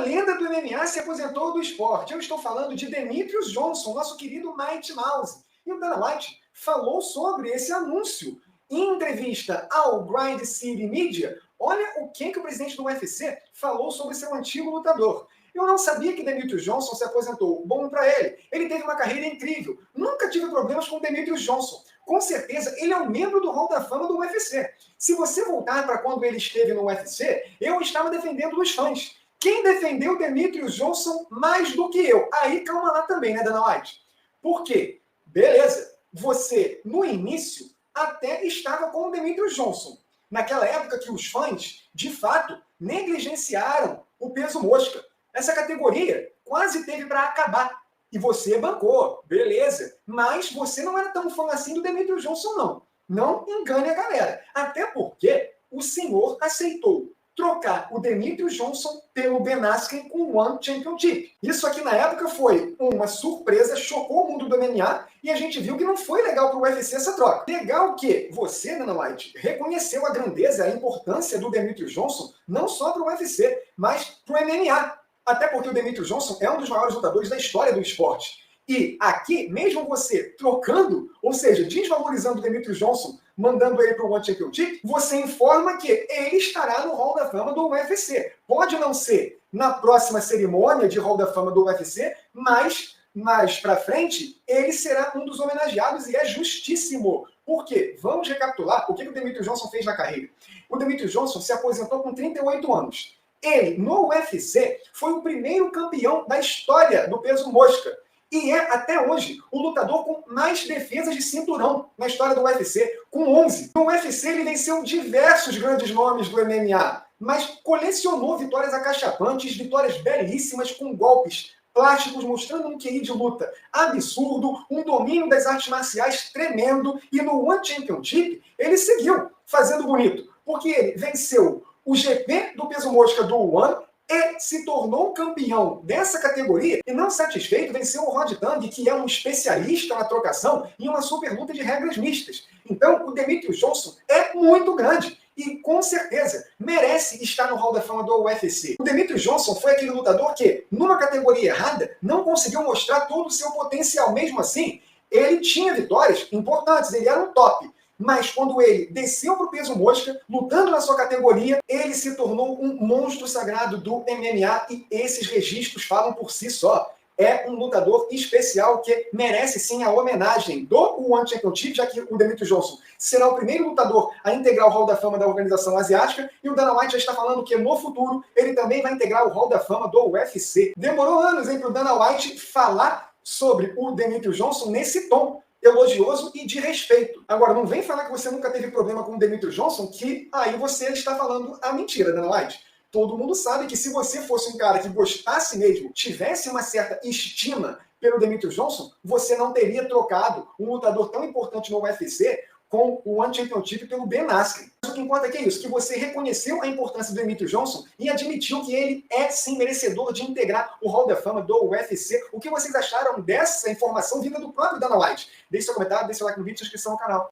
lenda do MMA se aposentou do esporte. Eu estou falando de Demetrious Johnson, nosso querido Mighty Mouse. E o Dana White falou sobre esse anúncio em entrevista ao Grind City Media. Olha o que o presidente do UFC falou sobre seu antigo lutador. Eu não sabia que Demetrious Johnson se aposentou. Bom para ele. Ele teve uma carreira incrível. Nunca tive problemas com Demetrious Johnson. Com certeza, ele é um membro do Hall da Fama do UFC. Se você voltar para quando ele esteve no UFC, eu estava defendendo os fãs. Quem defendeu Demetrious Johnson mais do que eu? Aí calma lá também, né, Dana White? Por quê? Beleza, você, no início, até estava com o Demetrious Johnson. Naquela época que os fãs, de fato, negligenciaram o peso mosca. Essa categoria quase teve para acabar. E você bancou, beleza. Mas você não era tão fã assim do Demetrious Johnson, não. Não engane a galera. Até porque o senhor aceitou trocar o Demetrious Johnson pelo Ben Askren com o One Championship. Isso aqui na época foi uma surpresa, chocou o mundo do MMA e a gente viu que não foi legal para o UFC essa troca. Legal que você, Dana White, reconheceu a grandeza e a importância do Demetrious Johnson não só para o UFC, mas para o MMA. Até porque o Demetrious Johnson é um dos maiores lutadores da história do esporte. E aqui, mesmo você trocando, ou seja, desvalorizando o Demetrious Johnson, mandando ele para o One Championship, você informa que ele estará no Hall da Fama do UFC. Pode não ser na próxima cerimônia de Hall da Fama do UFC, mas mais para frente, ele será um dos homenageados e é justíssimo. Por quê? Vamos recapitular o que o Demetrious Johnson fez na carreira. O Demetrious Johnson se aposentou com 38 anos. Ele, no UFC, foi o primeiro campeão da história do peso mosca. E é, até hoje, o lutador com mais defesas de cinturão na história do UFC, com 11. No UFC, ele venceu diversos grandes nomes do MMA, mas colecionou vitórias acachapantes, vitórias belíssimas, com golpes plásticos, mostrando um QI de luta absurdo, um domínio das artes marciais tremendo. E no One Championship, ele seguiu fazendo bonito, porque ele venceu o GP do peso mosca do One e se tornou campeão dessa categoria e, não satisfeito, venceu o Rod Tang, que é um especialista na trocação, em uma super luta de regras mistas. Então, o Demetrious Johnson é muito grande e, com certeza, merece estar no Hall da Fama do UFC. O Demetrious Johnson foi aquele lutador que, numa categoria errada, não conseguiu mostrar todo o seu potencial. Mesmo assim, ele tinha vitórias importantes, ele era um top. Mas quando ele desceu para o peso mosca, lutando na sua categoria, ele se tornou um monstro sagrado do MMA e esses registros falam por si só. É um lutador especial que merece sim a homenagem do One Championship, já que o Demetrious Johnson será o primeiro lutador a integrar o Hall da Fama da Organização Asiática e o Dana White já está falando que no futuro ele também vai integrar o Hall da Fama do UFC. Demorou anos para o Dana White falar sobre o Demetrious Johnson nesse tom elogioso e de respeito. Agora, não vem falar que você nunca teve problema com o Demetrious Johnson, que aí você está falando a mentira, Dana White. Todo mundo sabe que se você fosse um cara que gostasse mesmo, tivesse uma certa estima pelo Demetrious Johnson, você não teria trocado um lutador tão importante no UFC com o One Championship pelo Ben Askren. Mas o que importa é que é isso, que você reconheceu a importância do Demetrious Johnson e admitiu que ele é sim merecedor de integrar o Hall da Fama do UFC. O que vocês acharam dessa informação vinda do próprio Dana White? Deixe seu comentário, deixe seu like no vídeo e inscrição no canal.